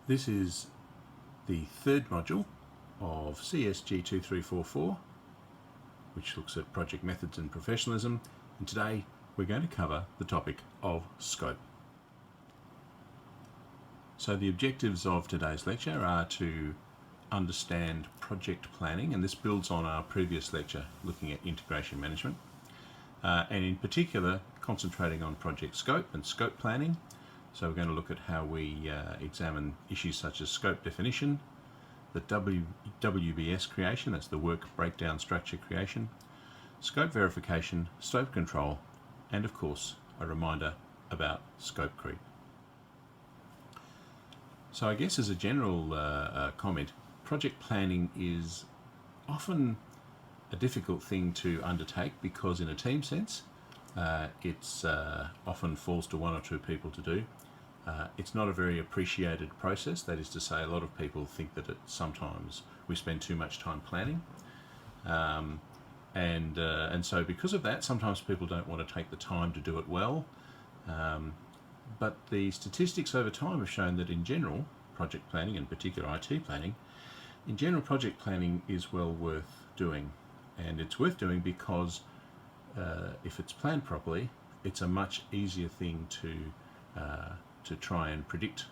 This is the third module of CSG2344, which looks at project methods and professionalism, and today we're going to cover the topic of scope. So the objectives of today's lecture are to understand project planning, and this builds on our previous lecture looking at integration management, and in particular concentrating on project scope and scope planning. So we're going to look at how we examine issues such as scope definition, the WBS creation, that's the work breakdown structure creation, scope verification, scope control, and of course a reminder about scope creep. So I guess as a general comment, project planning is often a difficult thing to undertake because in a team sense it's often falls to one or two people to do. It's not a very appreciated process. That is to say, a lot of people think that sometimes we spend too much time planning, and so because of that, sometimes people don't want to take the time to do it well. But the statistics over time have shown that in general, project planning, in particular IT planning, in general project planning is well worth doing, and it's worth doing because if it's planned properly, it's a much easier thing to try and predict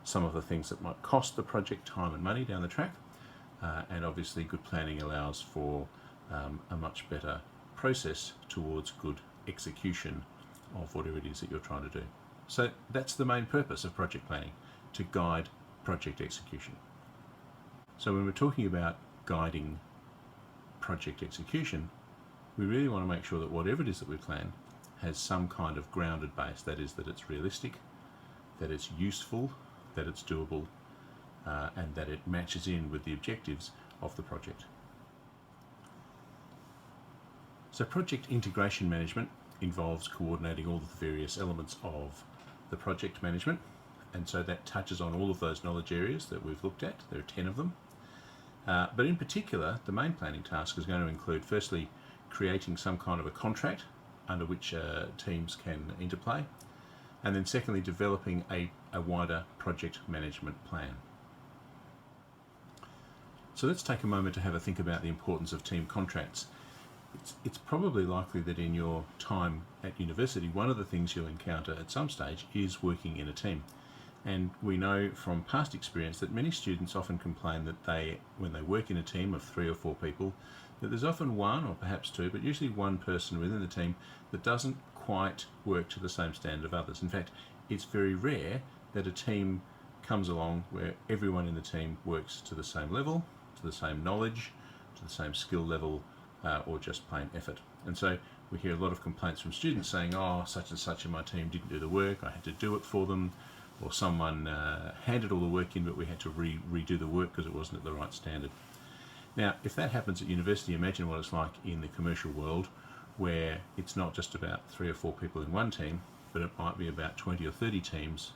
some of the things that might cost the project time and money down the track, and obviously good planning allows for a much better process towards good execution of whatever it is that you're trying to do. So that's the main purpose of project planning, to guide project execution. So when we're talking about guiding project execution, we really want to make sure that whatever it is that we plan has some kind of grounded base, that is, that it's realistic, that it's useful, that it's doable, and that it matches in with the objectives of the project. So project integration management involves coordinating all of the various elements of the project management, and so that touches on all of those knowledge areas that we've looked at. There are 10 of them. But in particular, the main planning task is going to include firstly creating some kind of a contract under which teams can interplay, and then secondly developing a wider project management plan. So let's take a moment to have a think about the importance of team contracts. It's probably likely that in your time at university, one of the things you'll encounter at some stage is working in a team. And we know from past experience that many students often complain that when they work in a team of 3 or 4 people, that there's often one or perhaps two, but usually one person within the team that doesn't quite work to the same standard of others. In fact, it's very rare that a team comes along where everyone in the team works to the same level, to the same knowledge, to the same skill level, or just plain effort. And so we hear a lot of complaints from students saying, oh, such and such in my team didn't do the work, I had to do it for them, or someone handed all the work in but we had to redo the work because it wasn't at the right standard. Now, if that happens at university, imagine what it's like in the commercial world, where it's not just about 3 or 4 people in one team, but it might be about 20 or 30 teams,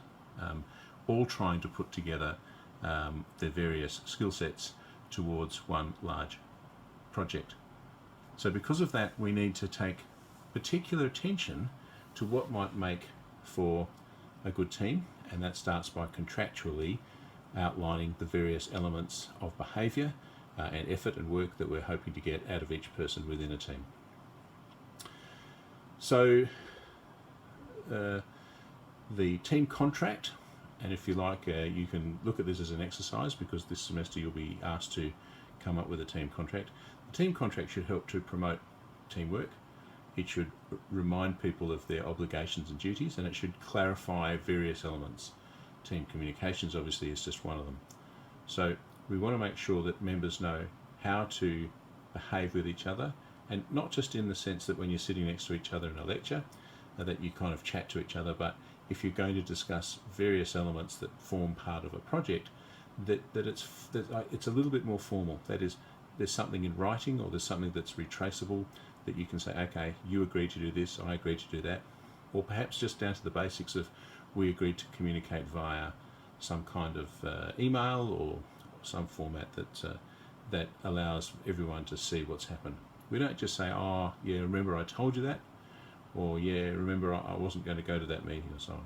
all trying to put together their various skill sets towards one large project. So because of that, we need to take particular attention to what might make for a good team, and that starts by contractually outlining the various elements of behaviour and effort and work that we're hoping to get out of each person within a team. So the team contract, and if you like, you can look at this as an exercise because this semester you'll be asked to come up with a team contract. The team contract should help to promote teamwork. It should remind people of their obligations and duties, and it should clarify various elements. Team communications obviously is just one of them. So we want to make sure that members know how to behave with each other, and not just in the sense that when you're sitting next to each other in a lecture that you kind of chat to each other, but if you're going to discuss various elements that form part of a project, that it's a little bit more formal. That is, there's something in writing or there's something that's retraceable that you can say, okay, you agreed to do this, I agreed to do that, or perhaps just down to the basics of we agreed to communicate via some kind of email or some format that allows everyone to see what's happened. We don't just say, oh yeah, remember I told you that, or yeah, remember I wasn't going to go to that meeting, or so on.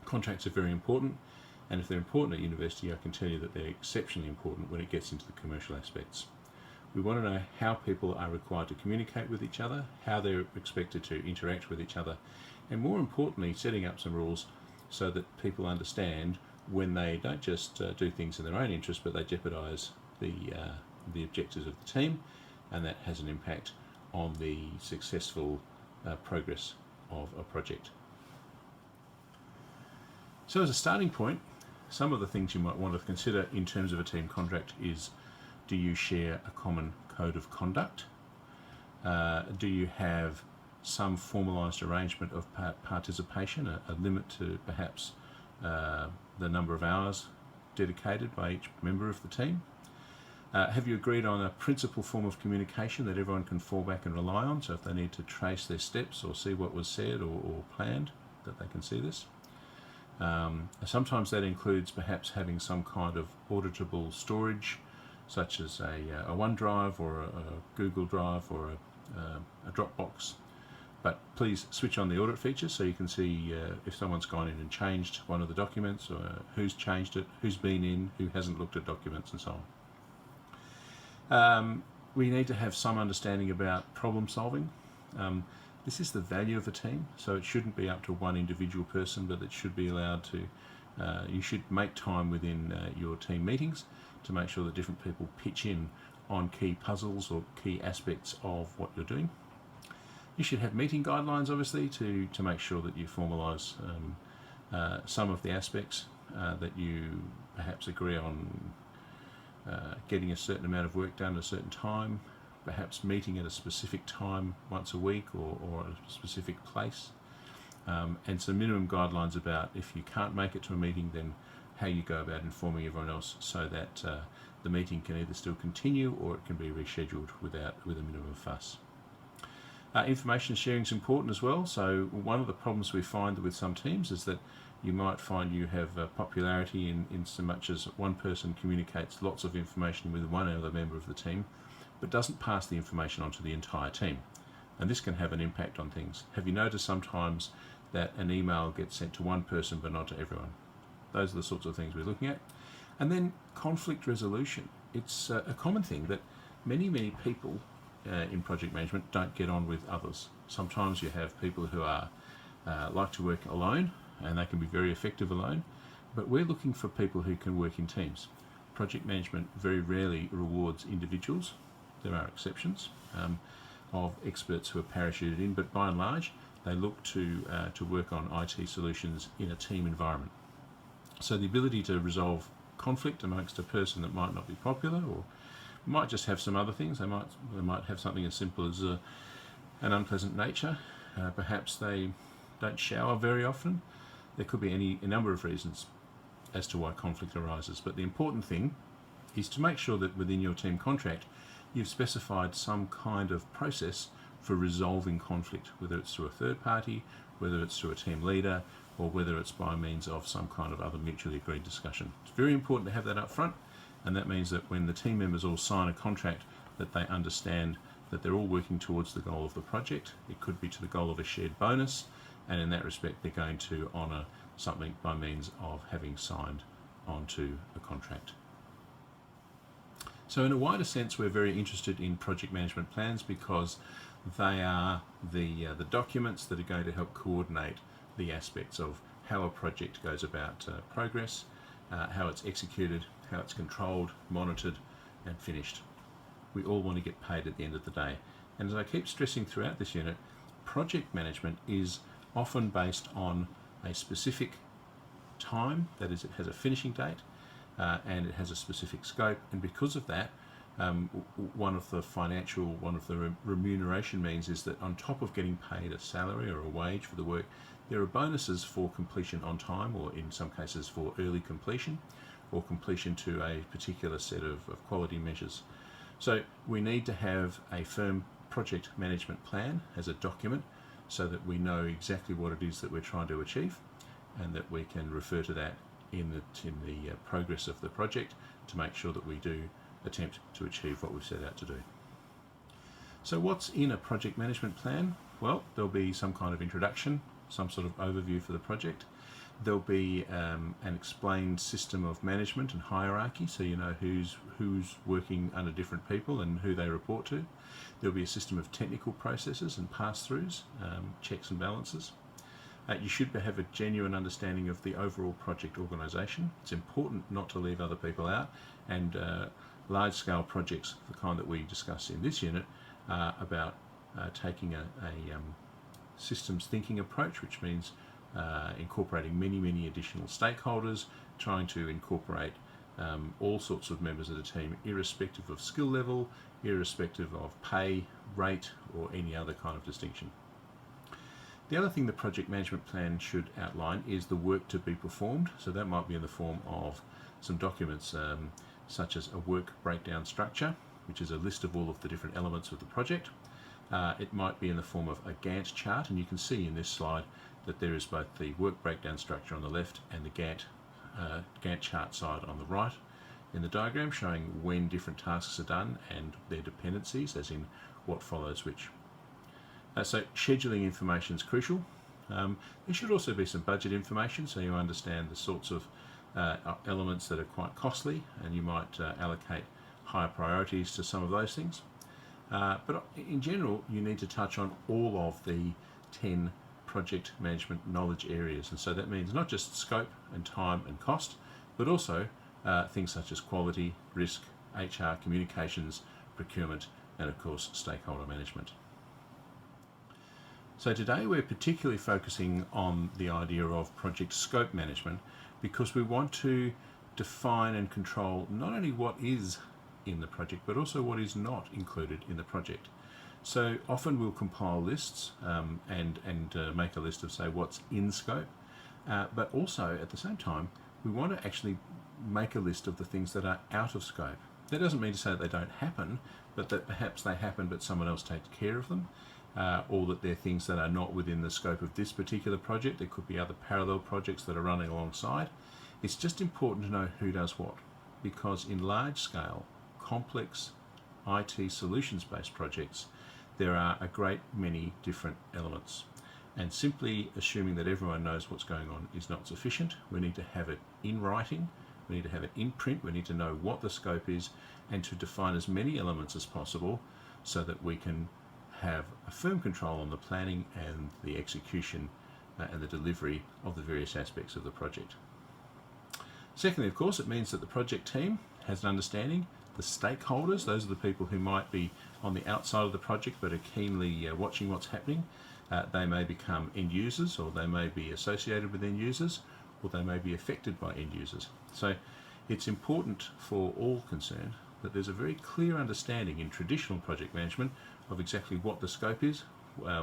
Contracts are very important. And if they're important at university, I can tell you that they're exceptionally important when it gets into the commercial aspects. We want to know how people are required to communicate with each other, how they're expected to interact with each other, and more importantly, setting up some rules so that people understand when they don't just do things in their own interest, but they jeopardise the objectives of the team, and that has an impact on the successful progress of a project. So as a starting point, some of the things you might want to consider in terms of a team contract is, do you share a common code of conduct? Do you have some formalised arrangement of participation, a limit to perhaps the number of hours dedicated by each member of the team? Have you agreed on a principal form of communication that everyone can fall back and rely on, so if they need to trace their steps or see what was said or planned, that they can see this? Sometimes that includes perhaps having some kind of auditable storage, such as a OneDrive or a Google Drive or a Dropbox. But please switch on the audit feature so you can see if someone's gone in and changed one of the documents, or who's changed it, who's been in, who hasn't looked at documents, and so on. We need to have some understanding about problem solving. This is the value of a team, so it shouldn't be up to one individual person, but it should be allowed to, you should make time within your team meetings to make sure that different people pitch in on key puzzles or key aspects of what you're doing. You should have meeting guidelines, obviously, to make sure that you formalise some of the aspects that you perhaps agree on, getting a certain amount of work done at a certain time, perhaps meeting at a specific time once a week or at a specific place, and some minimum guidelines about if you can't make it to a meeting, then how you go about informing everyone else so that the meeting can either still continue or it can be rescheduled with a minimum of fuss. Information sharing is important as well. So one of the problems we find with some teams is that you might find you have popularity in so much as one person communicates lots of information with one other member of the team, but doesn't pass the information on to the entire team. And this can have an impact on things. Have you noticed sometimes that an email gets sent to one person but not to everyone? Those are the sorts of things we're looking at. And then conflict resolution. It's a common thing that many people in project management don't get on with others. Sometimes you have people who are like to work alone, and they can be very effective alone, but we're looking for people who can work in teams. Project management very rarely rewards individuals. There are exceptions of experts who are parachuted in, but by and large they look to work on IT solutions in a team environment. So the ability to resolve conflict amongst a person that might not be popular or might just have some other things. They might have something as simple as an unpleasant nature. Perhaps they don't shower very often. There could be a number of reasons as to why conflict arises. But the important thing is to make sure that within your team contract you've specified some kind of process for resolving conflict, whether it's through a third party, whether it's through a team leader, or whether it's by means of some kind of other mutually agreed discussion. It's very important to have that up front. And that means that when the team members all sign a contract, that they understand that they're all working towards the goal of the project. It could be to the goal of a shared bonus, and in that respect they're going to honour something by means of having signed onto a contract. So in a wider sense, we're very interested in project management plans because they are the documents that are going to help coordinate the aspects of how a project goes about progress, how it's executed, how it's controlled, monitored and finished. We all want to get paid at the end of the day. And as I keep stressing throughout this unit, project management is often based on a specific time, that is, it has a finishing date and it has a specific scope, and because of that, one of the remuneration means is that on top of getting paid a salary or a wage for the work, there are bonuses for completion on time, or in some cases for early completion, or completion to a particular set of quality measures. So we need to have a firm project management plan as a document so that we know exactly what it is that we're trying to achieve, and that we can refer to that in the progress of the project to make sure that we do attempt to achieve what we've set out to do. So what's in a project management plan? Well, there'll be some kind of introduction, some sort of overview for the project. There'll be an explained system of management and hierarchy, so you know who's working under different people and who they report to. There'll be a system of technical processes and pass-throughs, checks and balances. You should have a genuine understanding of the overall project organisation. It's important not to leave other people out, and large-scale projects, the kind that we discuss in this unit, are about taking a systems thinking approach, which means incorporating many additional stakeholders, trying to incorporate all sorts of members of the team, irrespective of skill level, irrespective of pay, rate, or any other kind of distinction. The other thing the project management plan should outline is the work to be performed. So that might be in the form of some documents such as a work breakdown structure, which is a list of all of the different elements of the project. It might be in the form of a Gantt chart, and you can see in this slide that there is both the work breakdown structure on the left and the Gantt chart side on the right in the diagram, showing when different tasks are done and their dependencies, as in what follows which. So scheduling information is crucial. There should also be some budget information, so you understand the sorts of elements that are quite costly, and you might allocate higher priorities to some of those things. But in general, you need to touch on all of the 10 project management knowledge areas, and so that means not just scope and time and cost, but also things such as quality, risk, HR, communications, procurement, and of course stakeholder management. So today we're particularly focusing on the idea of project scope management, because we want to define and control not only what is in the project, but also what is not included in the project. So often we'll compile lists and make a list of, say, what's in scope, but also at the same time we want to actually make a list of the things that are out of scope. That doesn't mean to say that they don't happen, but that perhaps they happen but someone else takes care of them, or that they're things that are not within the scope of this particular project. There could be other parallel projects that are running alongside. It's just important to know who does what, because in large scale, complex IT solutions-based projects, there are a great many different elements. And simply assuming that everyone knows what's going on is not sufficient. We need to have it in writing, we need to have it in print, we need to know what the scope is, and to define as many elements as possible so that we can have a firm control on the planning and the execution and the delivery of the various aspects of the project. Secondly, of course, it means that the project team has an understanding. The stakeholders, those are the people who might be on the outside of the project but are keenly watching what's happening. They may become end users, or they may be associated with end users, or they may be affected by end users. So it's important for all concerned that there's a very clear understanding in traditional project management of exactly what the scope is,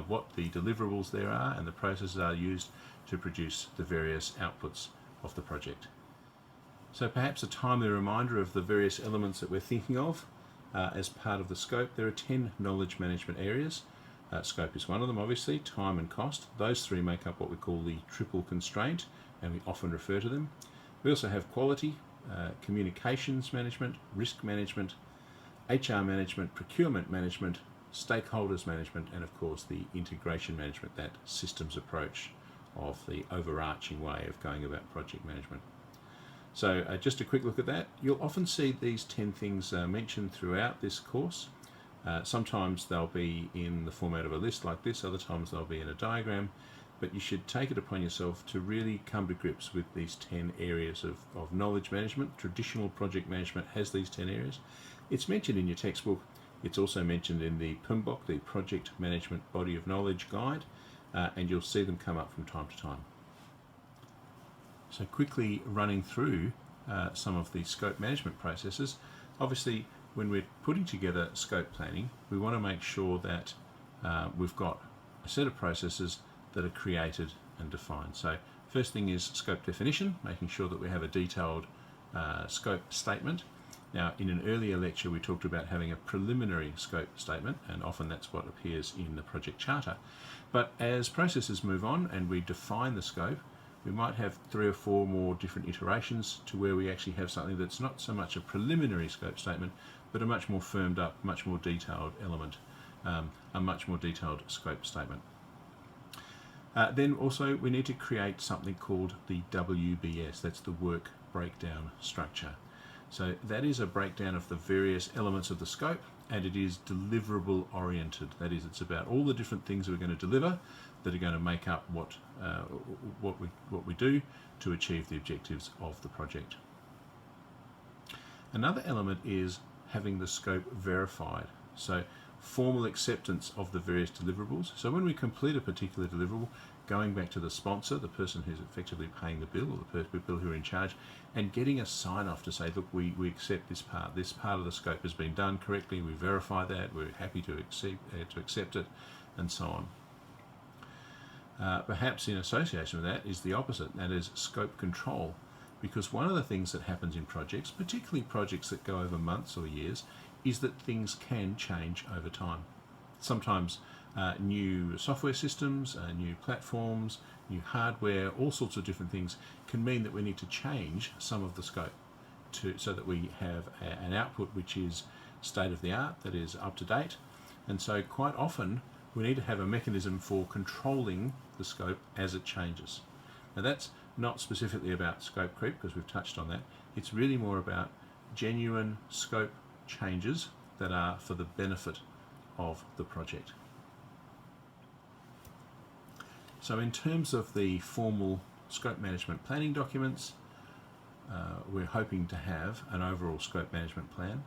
what the deliverables there are, and the processes are used to produce the various outputs of the project. So perhaps a timely reminder of the various elements that we're thinking of as part of the scope. There are 10 knowledge management areas. Scope is one of them, obviously, time and cost. Those three make up what we call the triple constraint, and we often refer to them. We also have quality, communications management, risk management, HR management, procurement management, stakeholders management, and of course the integration management, that systems approach of the overarching way of going about project management. So just a quick look at that. You'll often see these 10 things mentioned throughout this course. Sometimes they'll be in the format of a list like this, other times they'll be in a diagram, but you should take it upon yourself to really come to grips with these 10 areas of knowledge management. Traditional project management has these 10 areas. It's mentioned in your textbook. It's also mentioned in the PMBOK, the Project Management Body of Knowledge Guide, and you'll see them come up from time to time. So quickly running through some of the scope management processes. Obviously, when we're putting together scope planning, we want to make sure that we've got a set of processes that are created and defined. So first thing is scope definition, making sure that we have a detailed scope statement. Now, in an earlier lecture, we talked about having a preliminary scope statement, and often that's what appears in the project charter. But as processes move on and we define the scope, we might have 3 or 4 more different iterations to where we actually have something that's not so much a preliminary scope statement, but a much more firmed up, much more detailed element, a much more detailed scope statement. Then also we need to create something called the WBS, that's the work breakdown structure. So that is a breakdown of the various elements of the scope, and it is deliverable oriented. That is, it's about all the different things we're going to deliver that are going to make up what we do to achieve the objectives of the project. Another element is having the scope verified. So formal acceptance of the various deliverables. So when we complete a particular deliverable, going back to the sponsor, the person who's effectively paying the bill, or the people who are in charge, and getting a sign-off to say, look, we accept this part. This part of the scope has been done correctly. We verify that. We're happy to accept it, and so on. Perhaps in association with that is the opposite, and that is scope control. Because one of the things that happens in projects, particularly projects that go over months or years, is that things can change over time. Sometimes new software systems, new platforms, new hardware, all sorts of different things can mean that we need to change some of the scope so that we have an output which is state of the art, that is up to date. And so quite often we need to have a mechanism for controlling the scope as it changes. Now that's not specifically about scope creep, because we've touched on that. It's really more about genuine scope changes that are for the benefit of the project. So in terms of the formal scope management planning documents, we're hoping to have an overall scope management plan.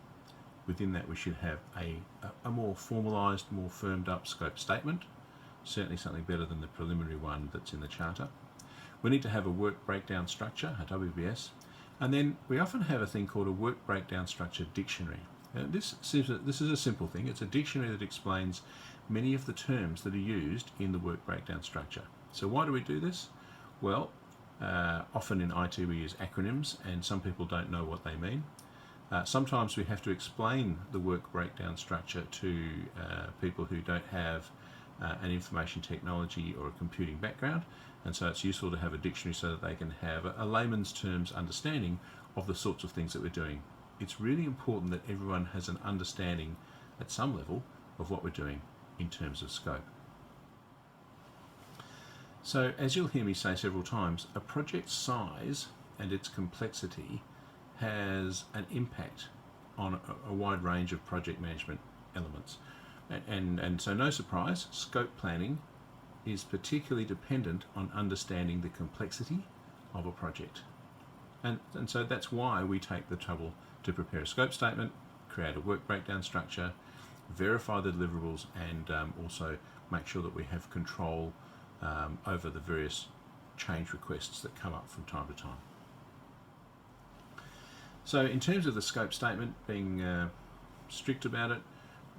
Within that we should have a more formalised, more firmed up scope statement, certainly something better than the preliminary one that's in the charter. We need to have a work breakdown structure, a WBS, and then we often have a thing called a work breakdown structure dictionary. This is a simple thing. It's a dictionary that explains many of the terms that are used in the work breakdown structure. So why do we do this? Well, often in IT we use acronyms, and some people don't know what they mean. Sometimes we have to explain the work breakdown structure to people who don't have an information technology or a computing background, and so it's useful to have a dictionary so that they can have a layman's terms understanding of the sorts of things that we're doing. It's really important that everyone has an understanding at some level of what we're doing in terms of scope. So as you'll hear me say several times, a project size and its complexity has an impact on a wide range of project management elements. And so no surprise, scope planning is particularly dependent on understanding the complexity of a project. And so that's why we take the trouble to prepare a scope statement, create a work breakdown structure, verify the deliverables, and also make sure that we have control over the various change requests that come up from time to time. So in terms of the scope statement, being strict about it,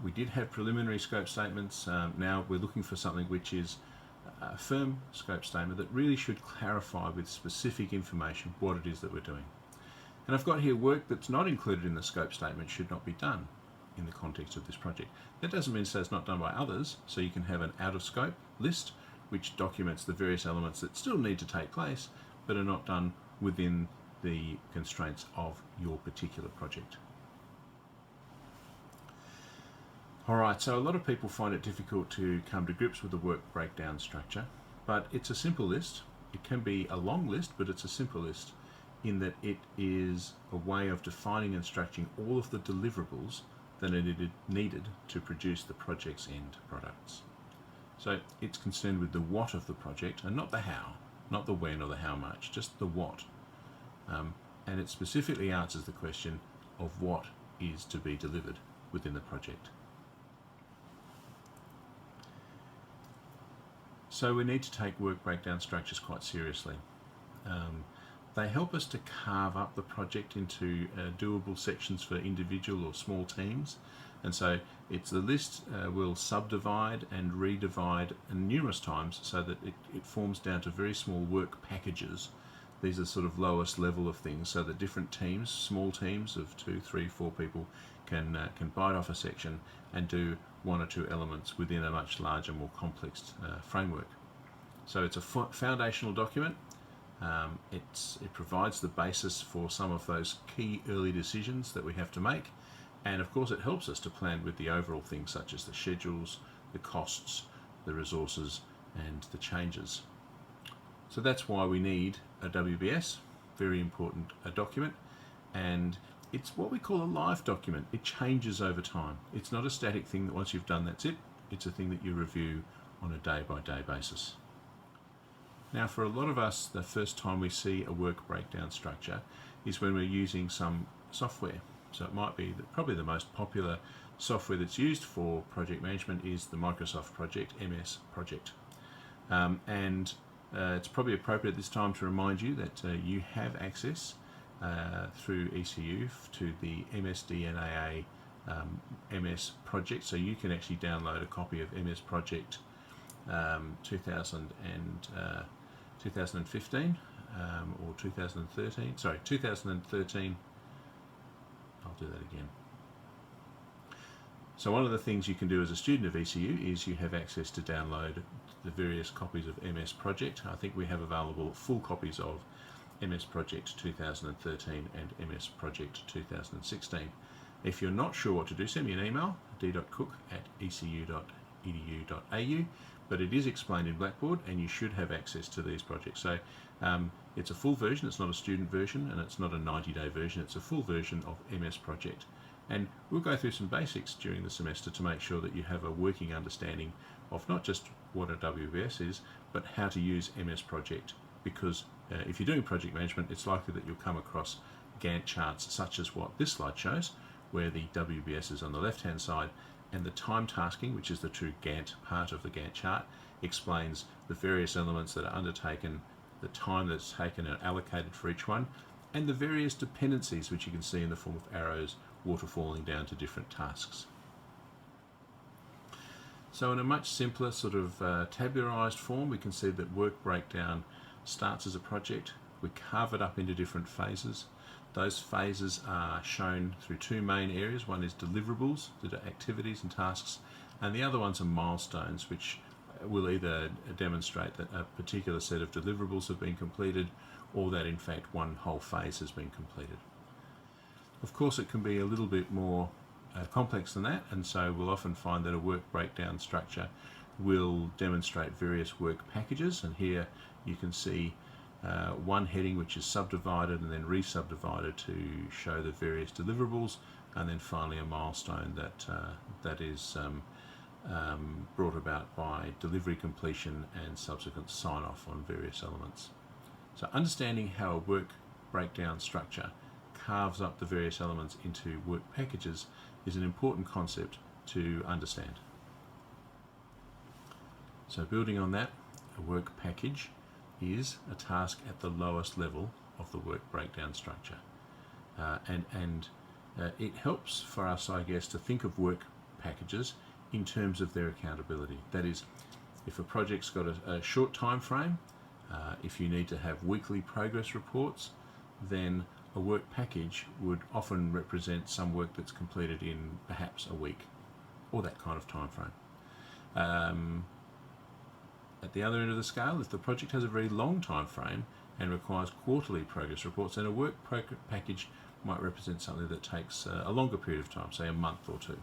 we did have preliminary scope statements. Now we're looking for something which is a firm scope statement that really should clarify with specific information what it is that we're doing. And I've got here work that's not included in the scope statement should not be done in the context of this project. That doesn't mean to say it's not done by others, so you can have an out of scope list which documents the various elements that still need to take place but are not done within the constraints of your particular project. Alright, so a lot of people find it difficult to come to grips with the work breakdown structure, but it's a simple list. It can be a long list, but it's a simple list in that it is a way of defining and structuring all of the deliverables that are needed to produce the project's end products. So it's concerned with the what of the project and not the how, not the when or the how much, just the what. And it specifically answers the question of what is to be delivered within the project. So we need to take work breakdown structures quite seriously. They help us to carve up the project into doable sections for individual or small teams, and so it's the list will subdivide and redivide numerous times so that it forms down to very small work packages. These are sort of lowest level of things, so that different teams, small teams of 2, 3, 4 people can bite off a section and do one or two elements within a much larger, more complex framework. So it's a foundational document. It provides the basis for some of those key early decisions that we have to make, and of course it helps us to plan with the overall things such as the schedules, the costs, the resources, and the changes. So that's why we need a WBS, very important document, and it's what we call a live document. It changes over time. It's not a static thing that once you've done, that's it. It's a thing that you review on a day-by-day basis. Now, for a lot of us, the first time we see a work breakdown structure is when we're using some software. So it might be that probably the most popular software that's used for project management is the Microsoft project, MS Project. It's probably appropriate this time to remind you that you have access through ECU to the MSDNAA MS Project, so you can actually download a copy of MS Project 2015 or 2013, sorry, 2013, I'll do that again. So one of the things you can do as a student of ECU is you have access to download the various copies of MS Project. I think we have available full copies of MS Project 2013 and MS Project 2016. If you're not sure what to do, send me an email, d.cook@ecu.edu.au, but it is explained in Blackboard and you should have access to these projects. So it's a full version, it's not a student version, and it's not a 90-day version, it's a full version of MS Project. And we'll go through some basics during the semester to make sure that you have a working understanding of not just what a WBS is, but how to use MS Project, because if you're doing project management, it's likely that you'll come across Gantt charts such as what this slide shows, where the WBS is on the left-hand side, and the time tasking, which is the true Gantt part of the Gantt chart, explains the various elements that are undertaken, the time that's taken and allocated for each one, and the various dependencies which you can see in the form of arrows waterfalling down to different tasks. So in a much simpler sort of tabularized form, we can see that work breakdown starts as a project. We carve it up into different phases. Those phases are shown through two main areas. One is deliverables, that are activities and tasks, and the other ones are milestones, which will either demonstrate that a particular set of deliverables have been completed or that in fact one whole phase has been completed. Of course, it can be a little bit more complex than that, and so we'll often find that a work breakdown structure will demonstrate various work packages, and here you can see one heading which is subdivided and then re-subdivided to show the various deliverables, and then finally a milestone that is brought about by delivery completion and subsequent sign-off on various elements. So understanding how a work breakdown structure carves up the various elements into work packages is an important concept to understand. So building on that, a work package is a task at the lowest level of the work breakdown structure. It helps for us, I guess, to think of work packages in terms of their accountability. That is, if a project's got a short time frame, if you need to have weekly progress reports, then a work package would often represent some work that's completed in perhaps a week, or that kind of time frame. At the other end of the scale, if the project has a very long time frame and requires quarterly progress reports, then a work package might represent something that takes a longer period of time, say a month or two.